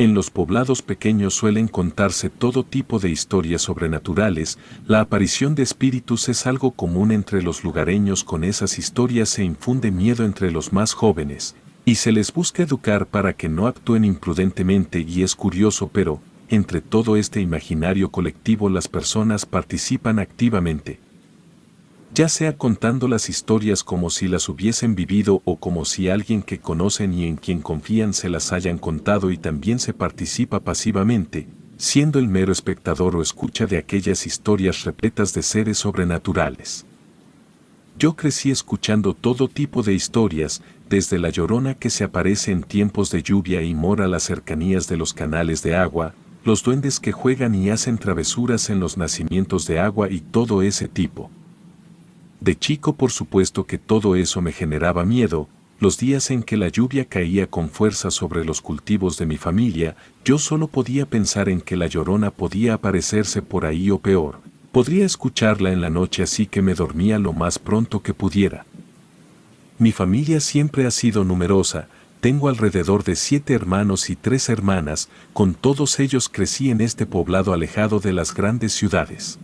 En los poblados pequeños suelen contarse todo tipo de historias sobrenaturales, la aparición de espíritus es algo común entre los lugareños. Con esas historias se infunde miedo entre los más jóvenes, y se les busca educar para que no actúen imprudentemente. Y es curioso, pero, entre todo este imaginario colectivo las personas participan activamente, ya sea contando las historias como si las hubiesen vivido o como si alguien que conocen y en quien confían se las hayan contado, y también se participa pasivamente, siendo el mero espectador o escucha de aquellas historias repletas de seres sobrenaturales. Yo crecí escuchando todo tipo de historias, desde la Llorona que se aparece en tiempos de lluvia y mora a las cercanías de los canales de agua, los duendes que juegan y hacen travesuras en los nacimientos de agua y todo ese tipo. De chico, por supuesto que todo eso me generaba miedo. Los días en que la lluvia caía con fuerza sobre los cultivos de mi familia, yo solo podía pensar en que la Llorona podía aparecerse por ahí, o peor, podría escucharla en la noche, así que me dormía lo más pronto que pudiera. Mi familia siempre ha sido numerosa, tengo alrededor de 7 hermanos y 3 hermanas, con todos ellos crecí en este poblado alejado de las grandes ciudades.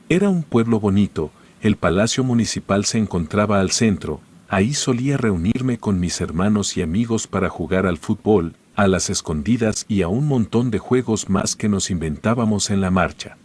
Era un pueblo bonito. El palacio municipal se encontraba al centro, ahí solía reunirme con mis hermanos y amigos para jugar al fútbol, a las escondidas y a un montón de juegos más que nos inventábamos en la marcha.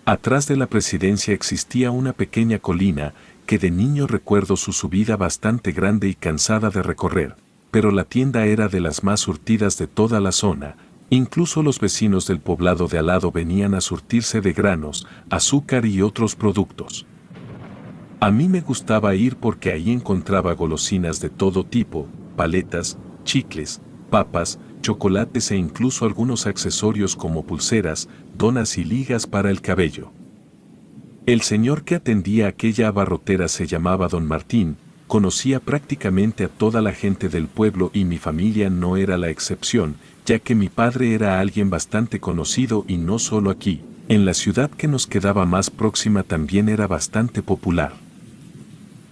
Atrás de la presidencia existía una pequeña colina, que de niño recuerdo su subida bastante grande y cansada de recorrer, pero la tienda era de las más surtidas de toda la zona. Incluso los vecinos del poblado de al lado venían a surtirse de granos, azúcar y otros productos. A mí me gustaba ir porque ahí encontraba golosinas de todo tipo, paletas, chicles, papas, chocolates e incluso algunos accesorios como pulseras, donas y ligas para el cabello. El señor que atendía aquella abarrotera se llamaba Don Martín, conocía prácticamente a toda la gente del pueblo y mi familia no era la excepción, ya que mi padre era alguien bastante conocido y no solo aquí, en la ciudad que nos quedaba más próxima también era bastante popular.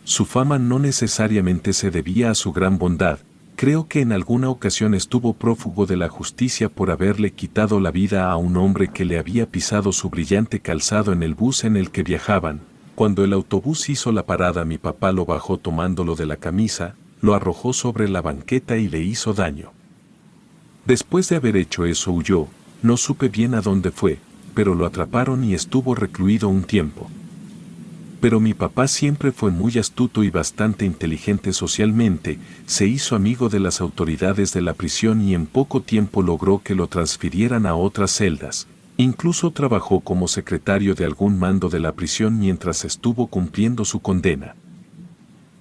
Su fama no necesariamente se debía a su gran bondad, creo que en alguna ocasión estuvo prófugo de la justicia por haberle quitado la vida a un hombre que le había pisado su brillante calzado en el bus en el que viajaban. Cuando el autobús hizo la parada, mi papá lo bajó tomándolo de la camisa, lo arrojó sobre la banqueta y le hizo daño. Después de haber hecho eso huyó, no supe bien a dónde fue, pero lo atraparon y estuvo recluido un tiempo. Pero mi papá siempre fue muy astuto y bastante inteligente socialmente, se hizo amigo de las autoridades de la prisión y en poco tiempo logró que lo transfirieran a otras celdas. Incluso trabajó como secretario de algún mando de la prisión mientras estuvo cumpliendo su condena.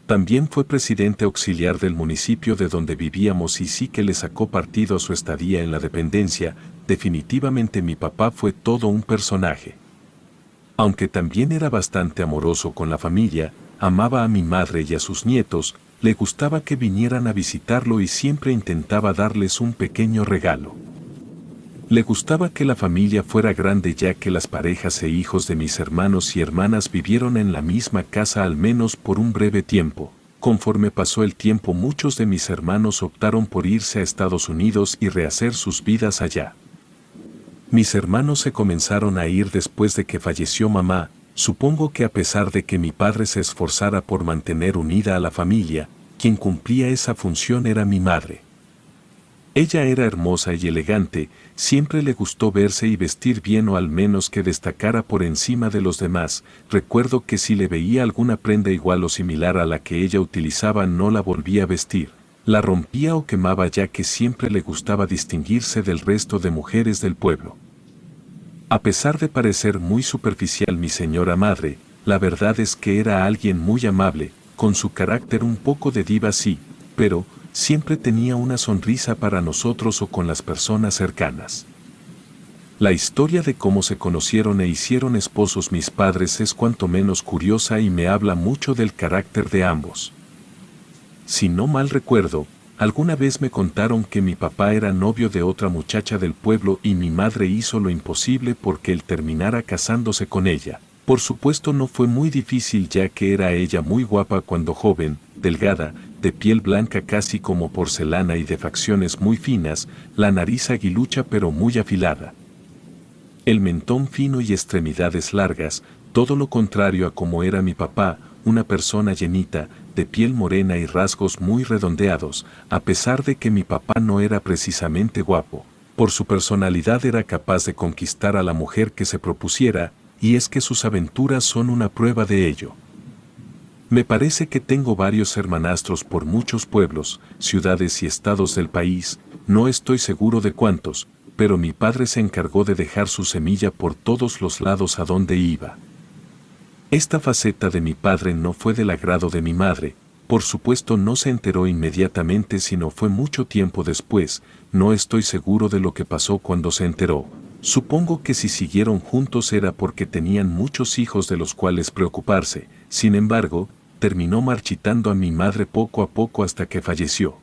También fue presidente auxiliar del municipio de donde vivíamos y sí que le sacó partido a su estadía en la dependencia. Definitivamente mi papá fue todo un personaje. Aunque también era bastante amoroso con la familia, amaba a mi madre y a sus nietos, le gustaba que vinieran a visitarlo y siempre intentaba darles un pequeño regalo. Le gustaba que la familia fuera grande, ya que las parejas e hijos de mis hermanos y hermanas vivieron en la misma casa al menos por un breve tiempo. Conforme pasó el tiempo, muchos de mis hermanos optaron por irse a Estados Unidos y rehacer sus vidas allá. Mis hermanos se comenzaron a ir después de que falleció mamá. Supongo que a pesar de que mi padre se esforzara por mantener unida a la familia, quien cumplía esa función era mi madre. Ella era hermosa y elegante, siempre le gustó verse y vestir bien, o al menos que destacara por encima de los demás. Recuerdo que si le veía alguna prenda igual o similar a la que ella utilizaba, no la volvía a vestir, la rompía o quemaba, ya que siempre le gustaba distinguirse del resto de mujeres del pueblo. A pesar de parecer muy superficial mi señora madre, la verdad es que era alguien muy amable, con su carácter un poco de diva sí, pero siempre tenía una sonrisa para nosotros o con las personas cercanas. La historia de cómo se conocieron e hicieron esposos mis padres es cuanto menos curiosa y me habla mucho del carácter de ambos. Si no mal recuerdo, alguna vez me contaron que mi papá era novio de otra muchacha del pueblo y mi madre hizo lo imposible porque él terminara casándose con ella. Por supuesto no fue muy difícil, ya que era ella muy guapa cuando joven, delgada, de piel blanca casi como porcelana y de facciones muy finas, la nariz aguilucha pero muy afilada. El mentón fino y extremidades largas, todo lo contrario a como era mi papá, una persona llenita, de piel morena y rasgos muy redondeados, a pesar de que mi papá no era precisamente guapo. Por su personalidad era capaz de conquistar a la mujer que se propusiera, y es que sus aventuras son una prueba de ello. Me parece que tengo varios hermanastros por muchos pueblos, ciudades y estados del país, no estoy seguro de cuántos, pero mi padre se encargó de dejar su semilla por todos los lados a donde iba. Esta faceta de mi padre no fue del agrado de mi madre, por supuesto no se enteró inmediatamente sino fue mucho tiempo después, no estoy seguro de lo que pasó cuando se enteró. Supongo que si siguieron juntos era porque tenían muchos hijos de los cuales preocuparse, sin embargo, terminó marchitando a mi madre poco a poco hasta que falleció.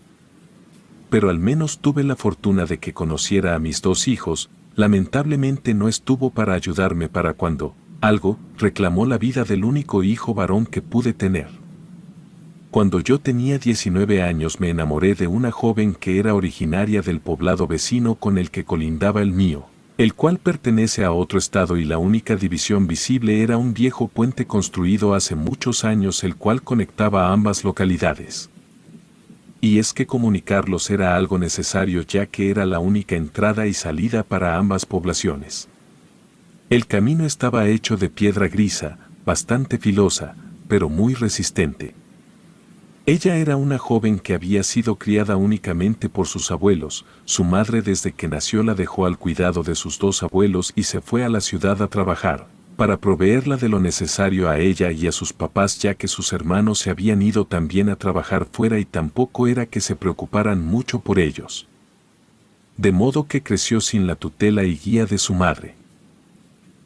Pero al menos tuve la fortuna de que conociera a mis dos hijos, lamentablemente no estuvo para ayudarme para cuando, algo, reclamó la vida del único hijo varón que pude tener. Cuando yo tenía 19 años me enamoré de una joven que era originaria del poblado vecino con el que colindaba el mío, el cual pertenece a otro estado y la única división visible era un viejo puente construido hace muchos años el cual conectaba a ambas localidades. Y es que comunicarlos era algo necesario ya que era la única entrada y salida para ambas poblaciones. El camino estaba hecho de piedra grisa, bastante filosa, pero muy resistente. Ella era una joven que había sido criada únicamente por sus abuelos, su madre desde que nació la dejó al cuidado de sus dos abuelos y se fue a la ciudad a trabajar, para proveerla de lo necesario a ella y a sus papás ya que sus hermanos se habían ido también a trabajar fuera y tampoco era que se preocuparan mucho por ellos. De modo que creció sin la tutela y guía de su madre.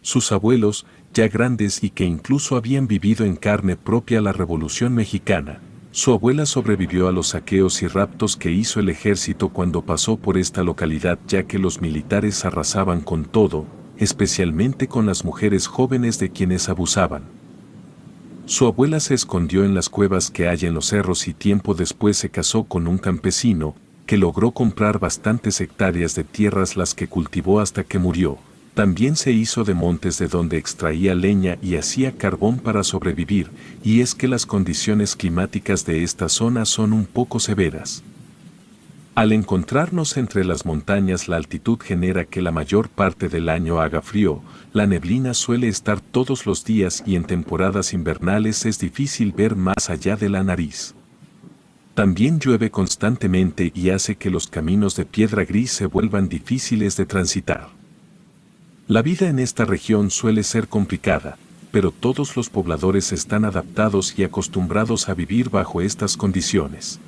Sus abuelos, ya grandes y que incluso habían vivido en carne propia la Revolución Mexicana, su abuela sobrevivió a los saqueos y raptos que hizo el ejército cuando pasó por esta localidad ya que los militares arrasaban con todo, especialmente con las mujeres jóvenes de quienes abusaban. Su abuela se escondió en las cuevas que hay en los cerros y tiempo después se casó con un campesino, que logró comprar bastantes hectáreas de tierras las que cultivó hasta que murió. También se hizo de montes de donde extraía leña y hacía carbón para sobrevivir, y es que las condiciones climáticas de esta zona son un poco severas. Al encontrarnos entre las montañas la altitud genera que la mayor parte del año haga frío, la neblina suele estar todos los días y en temporadas invernales es difícil ver más allá de la nariz. También llueve constantemente y hace que los caminos de piedra gris se vuelvan difíciles de transitar. La vida en esta región suele ser complicada, pero todos los pobladores están adaptados y acostumbrados a vivir bajo estas condiciones.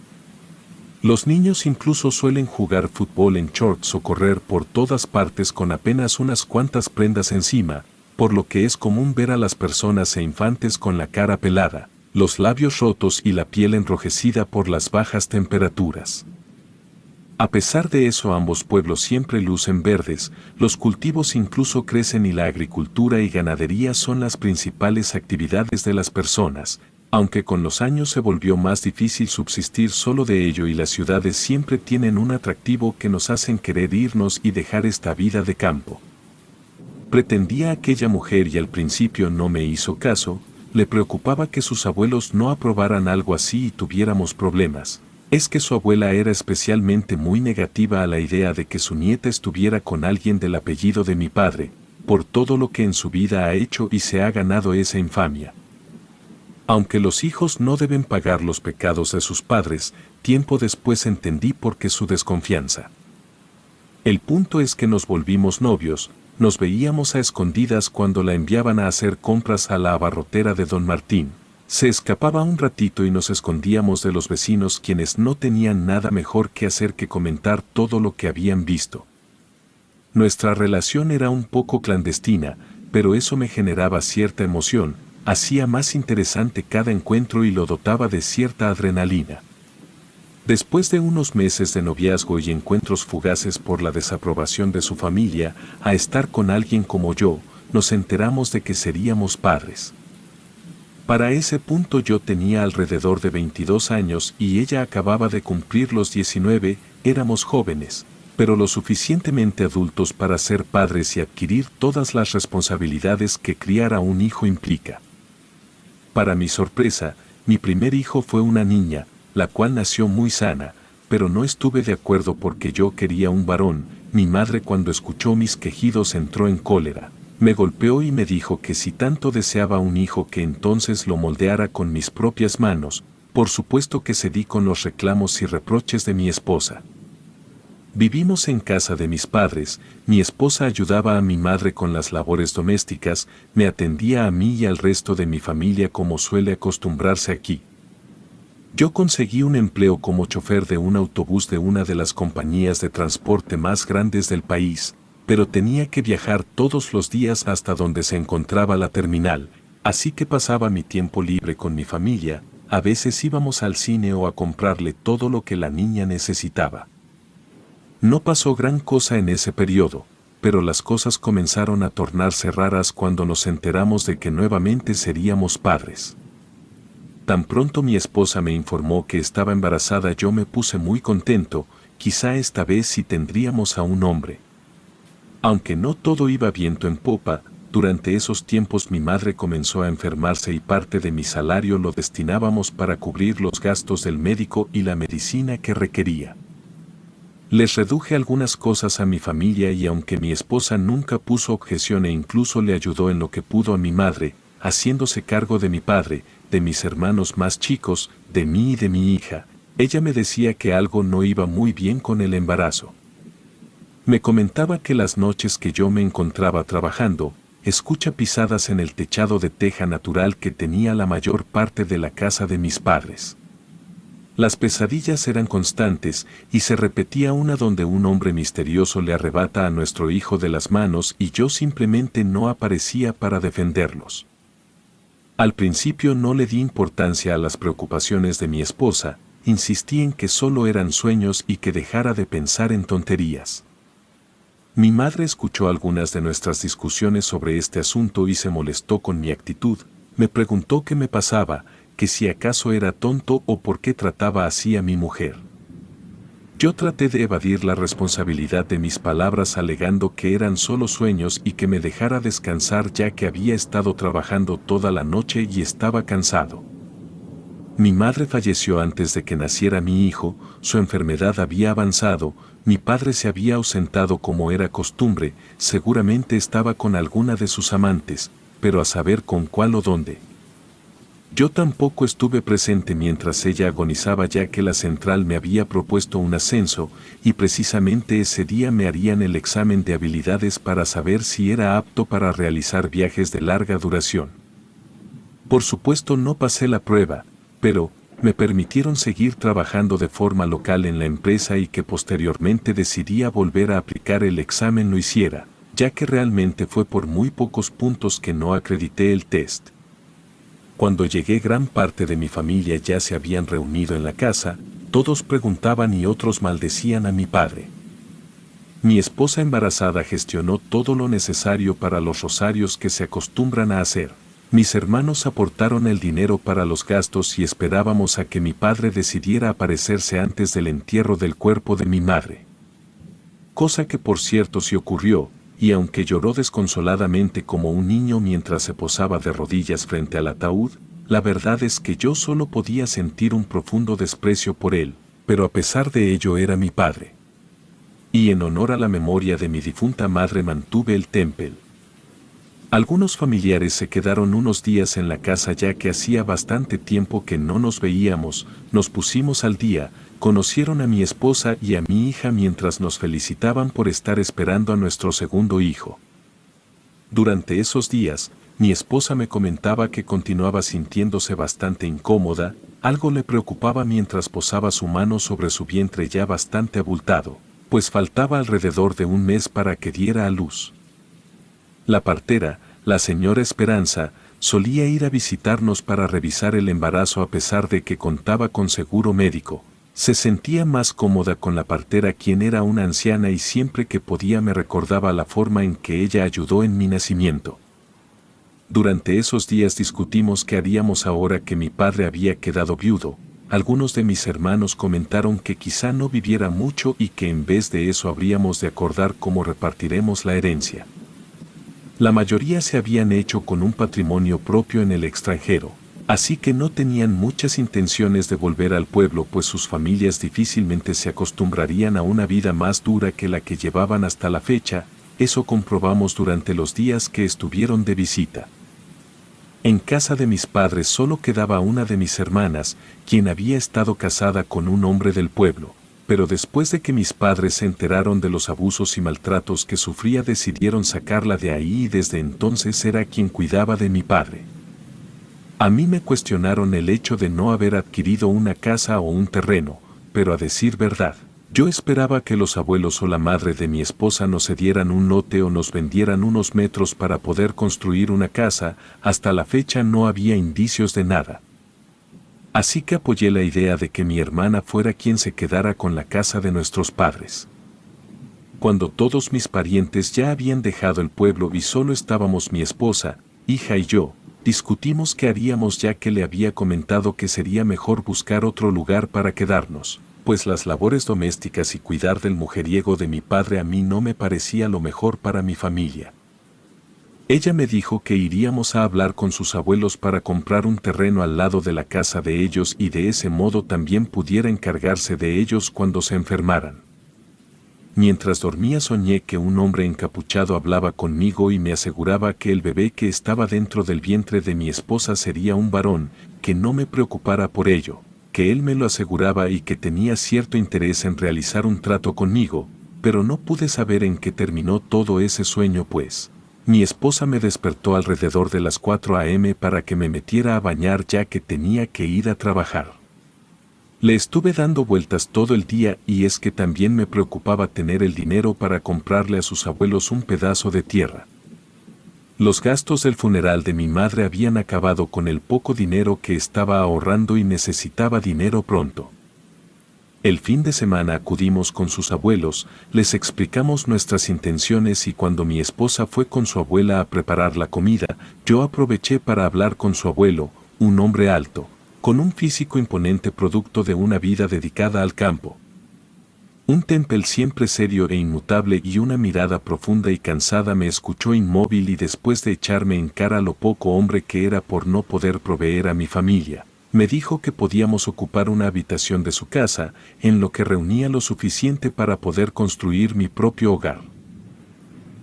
Los niños incluso suelen jugar fútbol en shorts o correr por todas partes con apenas unas cuantas prendas encima, por lo que es común ver a las personas e infantes con la cara pelada, los labios rotos y la piel enrojecida por las bajas temperaturas. A pesar de eso ambos pueblos siempre lucen verdes, los cultivos incluso crecen y la agricultura y ganadería son las principales actividades de las personas, aunque con los años se volvió más difícil subsistir solo de ello y las ciudades siempre tienen un atractivo que nos hacen querer irnos y dejar esta vida de campo. Pretendía aquella mujer y al principio no me hizo caso, le preocupaba que sus abuelos no aprobaran algo así y tuviéramos problemas. Es que su abuela era especialmente muy negativa a la idea de que su nieta estuviera con alguien del apellido de mi padre, por todo lo que en su vida ha hecho y se ha ganado esa infamia. Aunque los hijos no deben pagar los pecados de sus padres, tiempo después entendí por qué su desconfianza. El punto es que nos volvimos novios, nos veíamos a escondidas cuando la enviaban a hacer compras a la abarrotera de Don Martín. Se escapaba un ratito y nos escondíamos de los vecinos quienes no tenían nada mejor que hacer que comentar todo lo que habían visto. Nuestra relación era un poco clandestina, pero eso me generaba cierta emoción, hacía más interesante cada encuentro y lo dotaba de cierta adrenalina. Después de unos meses de noviazgo y encuentros fugaces por la desaprobación de su familia, a estar con alguien como yo, nos enteramos de que seríamos padres. Para ese punto yo tenía alrededor de 22 años y ella acababa de cumplir los 19, éramos jóvenes, pero lo suficientemente adultos para ser padres y adquirir todas las responsabilidades que criar a un hijo implica. Para mi sorpresa, mi primer hijo fue una niña, la cual nació muy sana, pero no estuve de acuerdo porque yo quería un varón. Mi madre, cuando escuchó mis quejidos, entró en cólera. Me golpeó y me dijo que si tanto deseaba un hijo que entonces lo moldeara con mis propias manos. Por supuesto que cedí con los reclamos y reproches de mi esposa. Vivimos en casa de mis padres, mi esposa ayudaba a mi madre con las labores domésticas, me atendía a mí y al resto de mi familia como suele acostumbrarse aquí. Yo conseguí un empleo como chofer de un autobús de una de las compañías de transporte más grandes del país, pero tenía que viajar todos los días hasta donde se encontraba la terminal, así que pasaba mi tiempo libre con mi familia, a veces íbamos al cine o a comprarle todo lo que la niña necesitaba. No pasó gran cosa en ese periodo, pero las cosas comenzaron a tornarse raras cuando nos enteramos de que nuevamente seríamos padres. Tan pronto mi esposa me informó que estaba embarazada, yo me puse muy contento, quizá esta vez sí tendríamos a un hombre. Aunque no todo iba viento en popa, durante esos tiempos mi madre comenzó a enfermarse y parte de mi salario lo destinábamos para cubrir los gastos del médico y la medicina que requería. Les reduje algunas cosas a mi familia y aunque mi esposa nunca puso objeción e incluso le ayudó en lo que pudo a mi madre, haciéndose cargo de mi padre, de mis hermanos más chicos, de mí y de mi hija, ella me decía que algo no iba muy bien con el embarazo. Me comentaba que las noches que yo me encontraba trabajando, escucha pisadas en el techado de teja natural que tenía la mayor parte de la casa de mis padres. Las pesadillas eran constantes y se repetía una donde un hombre misterioso le arrebata a nuestro hijo de las manos y yo simplemente no aparecía para defenderlos. Al principio no le di importancia a las preocupaciones de mi esposa, insistí en que solo eran sueños y que dejara de pensar en tonterías. Mi madre escuchó algunas de nuestras discusiones sobre este asunto y se molestó con mi actitud, me preguntó qué me pasaba, que si acaso era tonto o por qué trataba así a mi mujer. Yo traté de evadir la responsabilidad de mis palabras alegando que eran solo sueños y que me dejara descansar ya que había estado trabajando toda la noche y estaba cansado. Mi madre falleció antes de que naciera mi hijo, su enfermedad había avanzado, mi padre se había ausentado como era costumbre, seguramente estaba con alguna de sus amantes, pero a saber con cuál o dónde. Yo tampoco estuve presente mientras ella agonizaba ya que la central me había propuesto un ascenso y precisamente ese día me harían el examen de habilidades para saber si era apto para realizar viajes de larga duración. Por supuesto no pasé la prueba, pero me permitieron seguir trabajando de forma local en la empresa y que posteriormente decidía volver a aplicar el examen lo hiciera, ya que realmente fue por muy pocos puntos que no acredité el test. Cuando llegué gran parte de mi familia ya se habían reunido en la casa, todos preguntaban y otros maldecían a mi padre. Mi esposa embarazada gestionó todo lo necesario para los rosarios que se acostumbran a hacer. Mis hermanos aportaron el dinero para los gastos y esperábamos a que mi padre decidiera aparecerse antes del entierro del cuerpo de mi madre. Cosa que por cierto sí ocurrió, y aunque lloró desconsoladamente como un niño mientras se posaba de rodillas frente al ataúd, la verdad es que yo solo podía sentir un profundo desprecio por él, pero a pesar de ello era mi padre. Y en honor a la memoria de mi difunta madre mantuve el témpel. Algunos familiares se quedaron unos días en la casa ya que hacía bastante tiempo que no nos veíamos, nos pusimos al día, conocieron a mi esposa y a mi hija mientras nos felicitaban por estar esperando a nuestro segundo hijo. Durante esos días, mi esposa me comentaba que continuaba sintiéndose bastante incómoda, algo le preocupaba mientras posaba su mano sobre su vientre ya bastante abultado, pues faltaba alrededor de un mes para que diera a luz. La partera, la señora Esperanza, solía ir a visitarnos para revisar el embarazo a pesar de que contaba con seguro médico. Se sentía más cómoda con la partera quien era una anciana y siempre que podía me recordaba la forma en que ella ayudó en mi nacimiento. Durante esos días discutimos qué haríamos ahora que mi padre había quedado viudo. Algunos de mis hermanos comentaron que quizá no viviera mucho y que en vez de eso habríamos de acordar cómo repartiremos la herencia. La mayoría se habían hecho con un patrimonio propio en el extranjero, así que no tenían muchas intenciones de volver al pueblo, pues sus familias difícilmente se acostumbrarían a una vida más dura que la que llevaban hasta la fecha. Eso comprobamos durante los días que estuvieron de visita. En casa de mis padres solo quedaba una de mis hermanas, quien había estado casada con un hombre del pueblo, pero después de que mis padres se enteraron de los abusos y maltratos que sufría decidieron sacarla de ahí y desde entonces era quien cuidaba de mi padre. A mí me cuestionaron el hecho de no haber adquirido una casa o un terreno, pero a decir verdad, yo esperaba que los abuelos o la madre de mi esposa nos cedieran un lote o nos vendieran unos metros para poder construir una casa. Hasta la fecha no había indicios de nada. Así que apoyé la idea de que mi hermana fuera quien se quedara con la casa de nuestros padres. Cuando todos mis parientes ya habían dejado el pueblo y solo estábamos mi esposa, hija y yo, discutimos qué haríamos, ya que le había comentado que sería mejor buscar otro lugar para quedarnos, pues las labores domésticas y cuidar del mujeriego de mi padre a mí no me parecía lo mejor para mi familia. Ella me dijo que iríamos a hablar con sus abuelos para comprar un terreno al lado de la casa de ellos y de ese modo también pudiera encargarse de ellos cuando se enfermaran. Mientras dormía soñé que un hombre encapuchado hablaba conmigo y me aseguraba que el bebé que estaba dentro del vientre de mi esposa sería un varón, que no me preocupara por ello, que él me lo aseguraba y que tenía cierto interés en realizar un trato conmigo, pero no pude saber en qué terminó todo ese sueño, pues mi esposa me despertó alrededor de las 4 a.m. para que me metiera a bañar, ya que tenía que ir a trabajar. Le estuve dando vueltas todo el día y es que también me preocupaba tener el dinero para comprarle a sus abuelos un pedazo de tierra. Los gastos del funeral de mi madre habían acabado con el poco dinero que estaba ahorrando y necesitaba dinero pronto. El fin de semana acudimos con sus abuelos, les explicamos nuestras intenciones y cuando mi esposa fue con su abuela a preparar la comida, yo aproveché para hablar con su abuelo, un hombre alto, con un físico imponente producto de una vida dedicada al campo. Un temple siempre serio e inmutable y una mirada profunda y cansada me escuchó inmóvil y después de echarme en cara lo poco hombre que era por no poder proveer a mi familia, me dijo que podíamos ocupar una habitación de su casa, en lo que reunía lo suficiente para poder construir mi propio hogar.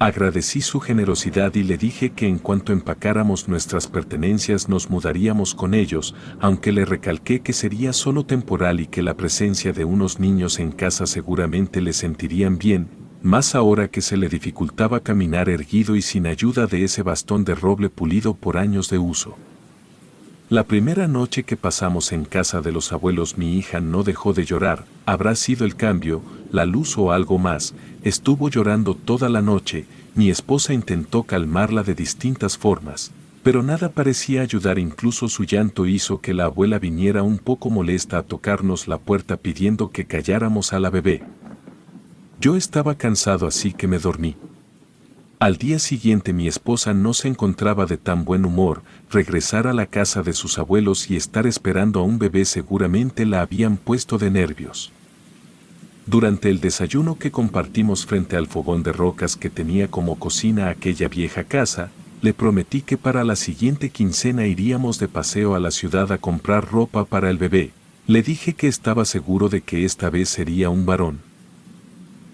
Agradecí su generosidad y le dije que en cuanto empacáramos nuestras pertenencias nos mudaríamos con ellos, aunque le recalqué que sería solo temporal y que la presencia de unos niños en casa seguramente le sentirían bien, más ahora que se le dificultaba caminar erguido y sin ayuda de ese bastón de roble pulido por años de uso. La primera noche que pasamos en casa de los abuelos mi hija no dejó de llorar, habrá sido el cambio, la luz o algo más, estuvo llorando toda la noche, mi esposa intentó calmarla de distintas formas, pero nada parecía ayudar, incluso su llanto hizo que la abuela viniera un poco molesta a tocarnos la puerta pidiendo que calláramos a la bebé. Yo estaba cansado así que me dormí. Al día siguiente mi esposa no se encontraba de tan buen humor, regresar a la casa de sus abuelos y estar esperando a un bebé seguramente la habían puesto de nervios. Durante el desayuno que compartimos frente al fogón de rocas que tenía como cocina aquella vieja casa, le prometí que para la siguiente quincena iríamos de paseo a la ciudad a comprar ropa para el bebé. Le dije que estaba seguro de que esta vez sería un varón.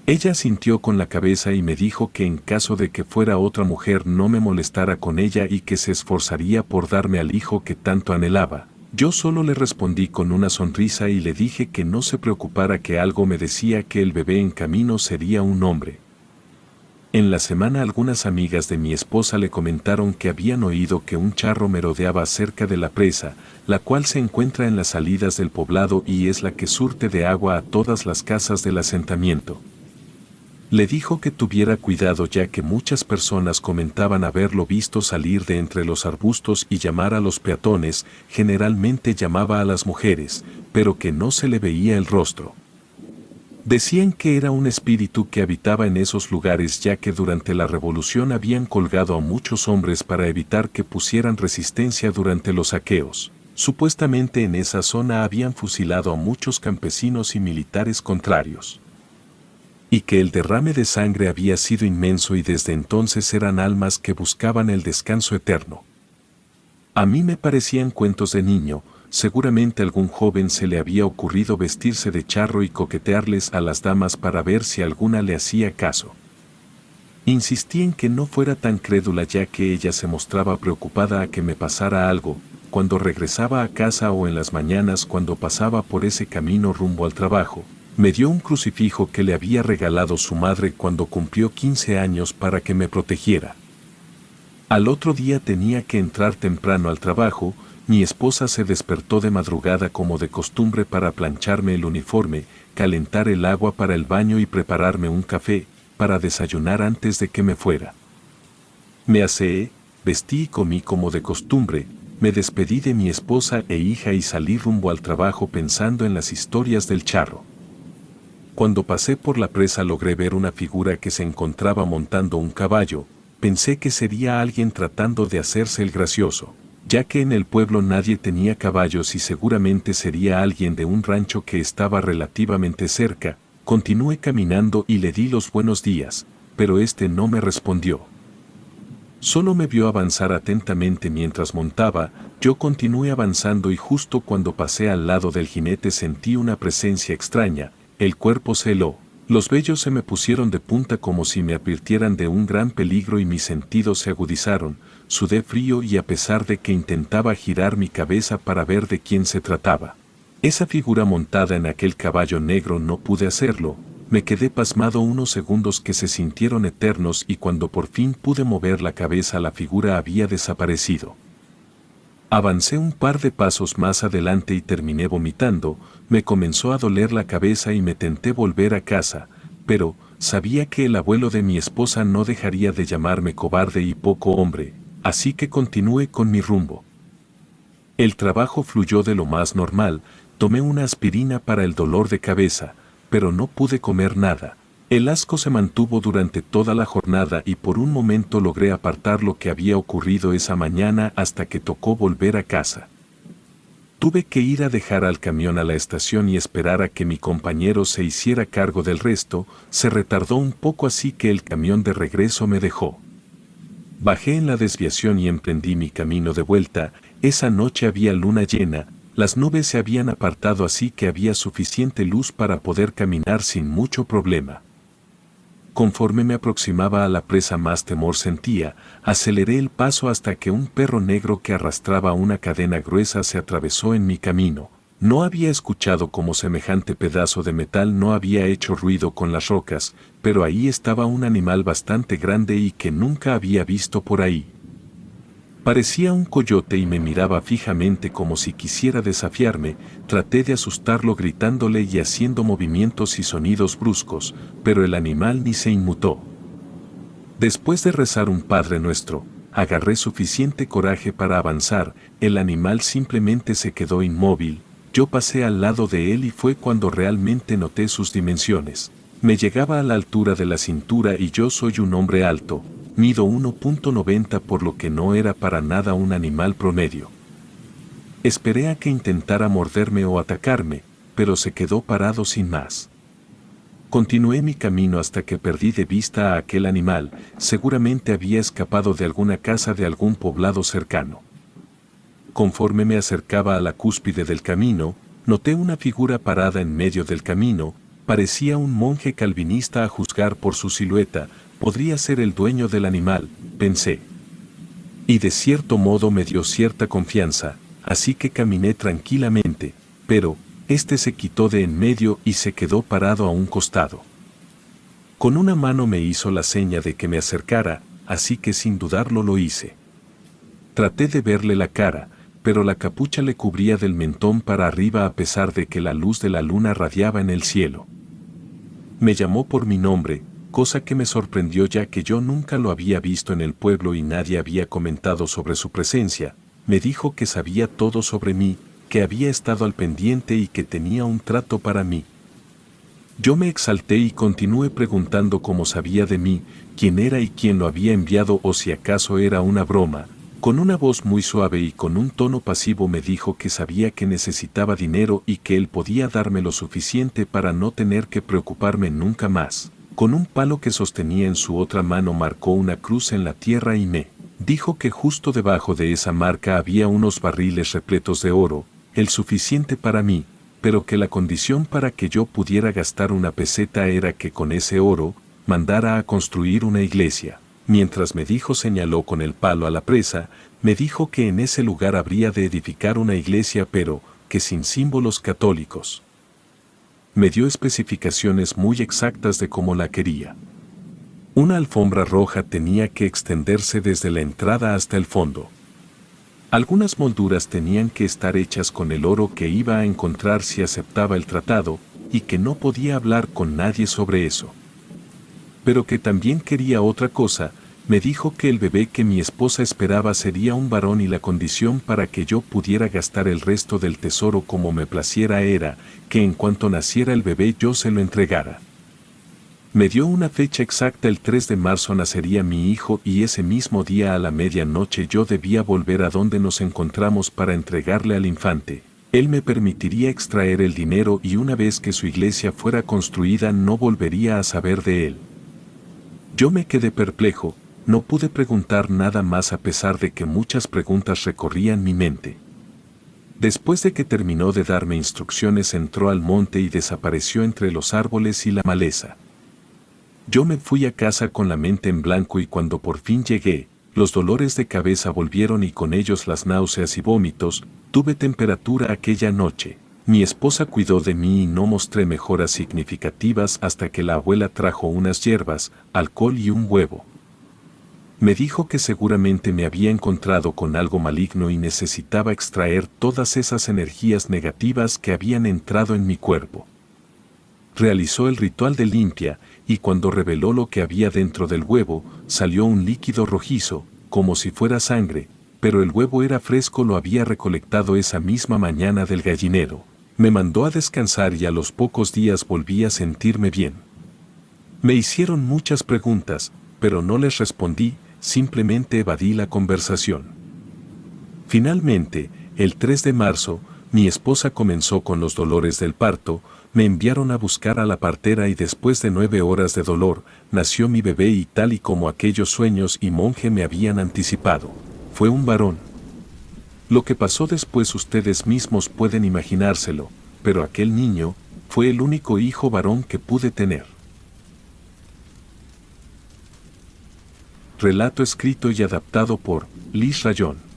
Ella asintió con la cabeza y me dijo que en caso de que fuera otra mujer no me molestara con ella y que se esforzaría por darme al hijo que tanto anhelaba. Yo solo le respondí con una sonrisa y le dije que no se preocupara, que algo me decía que el bebé en camino sería un hombre. En la semana algunas amigas de mi esposa le comentaron que habían oído que un charro merodeaba cerca de la presa, la cual se encuentra en las salidas del poblado y es la que surte de agua a todas las casas del asentamiento. Le dijo que tuviera cuidado, ya que muchas personas comentaban haberlo visto salir de entre los arbustos y llamar a los peatones, generalmente llamaba a las mujeres, pero que no se le veía el rostro. Decían que era un espíritu que habitaba en esos lugares ya que durante la revolución habían colgado a muchos hombres para evitar que pusieran resistencia durante los saqueos. Supuestamente en esa zona habían fusilado a muchos campesinos y militares contrarios. Y que el derrame de sangre había sido inmenso y desde entonces eran almas que buscaban el descanso eterno. A mí me parecían cuentos de niño. Seguramente algún joven se le había ocurrido vestirse de charro y coquetearles a las damas para ver si alguna le hacía caso. Insistí en que no fuera tan crédula ya que ella se mostraba preocupada a que me pasara algo, cuando regresaba a casa o en las mañanas cuando pasaba por ese camino rumbo al trabajo. Me dio un crucifijo que le había regalado su madre cuando cumplió 15 años para que me protegiera. Al otro día tenía que entrar temprano al trabajo. Mi esposa se despertó de madrugada como de costumbre para plancharme el uniforme, calentar el agua para el baño y prepararme un café, para desayunar antes de que me fuera. Me aseé, vestí y comí como de costumbre, me despedí de mi esposa e hija y salí rumbo al trabajo pensando en las historias del charro. Cuando pasé por la presa logré ver una figura que se encontraba montando un caballo. Pensé que sería alguien tratando de hacerse el gracioso, ya que en el pueblo nadie tenía caballos y seguramente sería alguien de un rancho que estaba relativamente cerca. Continué caminando y le di los buenos días, pero este no me respondió. Solo me vio avanzar atentamente mientras montaba. Yo continué avanzando y justo cuando pasé al lado del jinete sentí una presencia extraña, el cuerpo se heló. Los vellos se me pusieron de punta como si me advirtieran de un gran peligro y mis sentidos se agudizaron, sudé frío y a pesar de que intentaba girar mi cabeza para ver de quién se trataba. Esa figura montada en aquel caballo negro no pude hacerlo, me quedé pasmado unos segundos que se sintieron eternos y cuando por fin pude mover la cabeza la figura había desaparecido. Avancé un par de pasos más adelante y terminé vomitando, me comenzó a doler la cabeza y me tenté volver a casa, pero sabía que el abuelo de mi esposa no dejaría de llamarme cobarde y poco hombre, así que continué con mi rumbo. El trabajo fluyó de lo más normal, tomé una aspirina para el dolor de cabeza, pero no pude comer nada. El asco se mantuvo durante toda la jornada y por un momento logré apartar lo que había ocurrido esa mañana hasta que tocó volver a casa. Tuve que ir a dejar al camión a la estación y esperar a que mi compañero se hiciera cargo del resto. Se retardó un poco así que el camión de regreso me dejó. Bajé en la desviación y emprendí mi camino de vuelta. Esa noche había luna llena, las nubes se habían apartado así que había suficiente luz para poder caminar sin mucho problema. Conforme me aproximaba a la presa más temor sentía, aceleré el paso hasta que un perro negro que arrastraba una cadena gruesa se atravesó en mi camino. No había escuchado cómo semejante pedazo de metal no había hecho ruido con las rocas, pero ahí estaba un animal bastante grande y que nunca había visto por ahí. Parecía un coyote y me miraba fijamente como si quisiera desafiarme. Traté de asustarlo gritándole y haciendo movimientos y sonidos bruscos, pero el animal ni se inmutó. Después de rezar un Padre Nuestro, agarré suficiente coraje para avanzar. El animal simplemente se quedó inmóvil. Yo pasé al lado de él y fue cuando realmente noté sus dimensiones. Me llegaba a la altura de la cintura y yo soy un hombre alto. Mido 1.90 por lo que no era para nada un animal promedio. Esperé a que intentara morderme o atacarme, pero se quedó parado sin más. Continué mi camino hasta que perdí de vista a aquel animal. Seguramente había escapado de alguna casa de algún poblado cercano. Conforme me acercaba a la cúspide del camino, noté una figura parada en medio del camino. Parecía un monje calvinista a juzgar por su silueta. Podría ser el dueño del animal, pensé. Y de cierto modo me dio cierta confianza, así que caminé tranquilamente, pero este se quitó de en medio y se quedó parado a un costado. Con una mano me hizo la seña de que me acercara, así que sin dudarlo lo hice. Traté de verle la cara, pero la capucha le cubría del mentón para arriba a pesar de que la luz de la luna radiaba en el cielo. Me llamó por mi nombre, cosa que me sorprendió ya que yo nunca lo había visto en el pueblo y nadie había comentado sobre su presencia. Me dijo que sabía todo sobre mí, que había estado al pendiente y que tenía un trato para mí. Yo me exalté y continué preguntando cómo sabía de mí, quién era y quién lo había enviado o si acaso era una broma. Con una voz muy suave y con un tono pasivo me dijo que sabía que necesitaba dinero y que él podía darme lo suficiente para no tener que preocuparme nunca más. Con un palo que sostenía en su otra mano marcó una cruz en la tierra y me dijo que justo debajo de esa marca había unos barriles repletos de oro, el suficiente para mí, pero que la condición para que yo pudiera gastar una peseta era que con ese oro mandara a construir una iglesia. Mientras me dijo señaló con el palo a la presa, me dijo que en ese lugar habría de edificar una iglesia pero que sin símbolos católicos. Me dio especificaciones muy exactas de cómo la quería. Una alfombra roja tenía que extenderse desde la entrada hasta el fondo. Algunas molduras tenían que estar hechas con el oro que iba a encontrar si aceptaba el tratado, y que no podía hablar con nadie sobre eso. Pero que también quería otra cosa, me dijo que el bebé que mi esposa esperaba sería un varón y la condición para que yo pudiera gastar el resto del tesoro como me placiera era, que en cuanto naciera el bebé yo se lo entregara. Me dio una fecha exacta, el 3 de marzo nacería mi hijo y ese mismo día a la medianoche yo debía volver a donde nos encontramos para entregarle al infante. Él me permitiría extraer el dinero y una vez que su iglesia fuera construida no volvería a saber de él. Yo me quedé perplejo, no pude preguntar nada más a pesar de que muchas preguntas recorrían mi mente. Después de que terminó de darme instrucciones entró al monte y desapareció entre los árboles y la maleza. Yo me fui a casa con la mente en blanco y cuando por fin llegué, los dolores de cabeza volvieron y con ellos las náuseas y vómitos, tuve temperatura aquella noche. Mi esposa cuidó de mí y no mostré mejoras significativas hasta que la abuela trajo unas hierbas, alcohol y un huevo. Me dijo que seguramente me había encontrado con algo maligno y necesitaba extraer todas esas energías negativas que habían entrado en mi cuerpo. Realizó el ritual de limpia, y cuando reveló lo que había dentro del huevo, salió un líquido rojizo, como si fuera sangre, pero el huevo era fresco, lo había recolectado esa misma mañana del gallinero. Me mandó a descansar y a los pocos días volví a sentirme bien. Me hicieron muchas preguntas, pero no les respondí, simplemente evadí la conversación. Finalmente, el 3 de marzo, mi esposa comenzó con los dolores del parto, me enviaron a buscar a la partera y después de 9 horas de dolor, nació mi bebé y tal y como aquellos sueños y monje me habían anticipado, fue un varón. Lo que pasó después ustedes mismos pueden imaginárselo, pero aquel niño fue el único hijo varón que pude tener. Relato escrito y adaptado por Liz Rayón.